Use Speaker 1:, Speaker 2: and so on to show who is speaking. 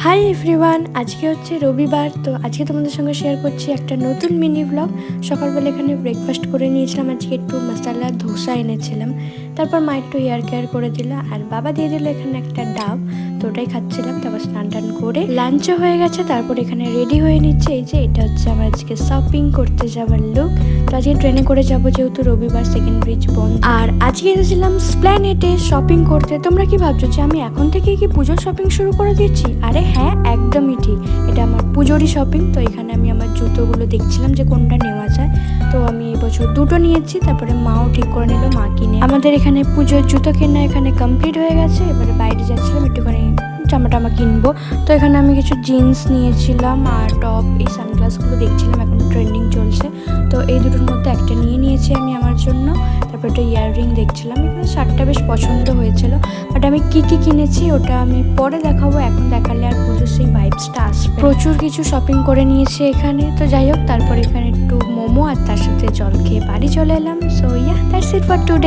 Speaker 1: Hi everyone, আজকে হচ্ছে রবিবার। তো আজকে তোমাদের সঙ্গে শেয়ার করছি একটা নতুন মিনি ব্লগ। সকালবেলা এখানে ব্রেকফাস্ট করে নিয়েছিলাম, আজকে একটু মশলা ধোসা এনেছিলাম। তারপর মা একটু হেয়ার কেয়ার করে দিল, আর বাবা দিয়ে দিল এখানে একটা ডাব। তো ওটাই খাচ্ছিলাম। তারপর স্নান টান করে লাঞ্চও হয়ে গেছে। তারপর এখানে রেডি হয়ে নিচ্ছে। এই যে এটা হচ্ছে আমার আজকে শপিং করতে যাওয়ার লুক। তো আজকে ট্রেনে করে যাবো, যেহেতু রবিবার, সেকেন্ড ব্রিজ বন্ধ। আর আজকে এসেছিলাম এসপ্ল্যানেডে শপিং করতে। তোমরা কি ভাবছো যে আমি এখন থেকে কি পুজোর শপিং শুরু করে দিচ্ছি? আরে হ্যাঁ, একদমই ঠিক, এটা আমার পুজোরই শপিং। তো এখানে আমি আমার জুতোগুলো দেখছিলাম যে কোনটা নেওয়া যায়। তো আমি এবছর দুটো নিয়েছি, তারপরে মাও ঠিক করে নিল, মা কিনে। আমাদের এখানে পুজোর জুতো কেনা এখানে কমপ্লিট হয়ে গেছে। এবারে বাইরে যাচ্ছিলাম, একটুখানি জামা টামা কিনবো। তো এখানে আমি কিছু জিন্স নিয়েছিলাম আর টপ, এই সানগ্লাসগুলো দেখছিলাম, এখন ট্রেন্ডিং চলছে। তো এই দুটোর মধ্যে একটা নিয়ে নিয়েছি আমি আমার জন্য। তারপর একটা ইয়াররিং দেখছিলাম, এখানে শার্টটা বেশ পছন্দ হয়েছিল। বাট আমি কি কিনেছি ওটা আমি পরে দেখাবো, এখন দেখালে আর পুজোর সেই ভাইবসটা আসবে। প্রচুর কিছু শপিং করে নিয়েছি এখানে। তো যাই হোক, তারপর এখানে একটু মোমো আর তার সাথে জল খেয়ে বাড়ি চলে এলাম। So yeah, that's it for today.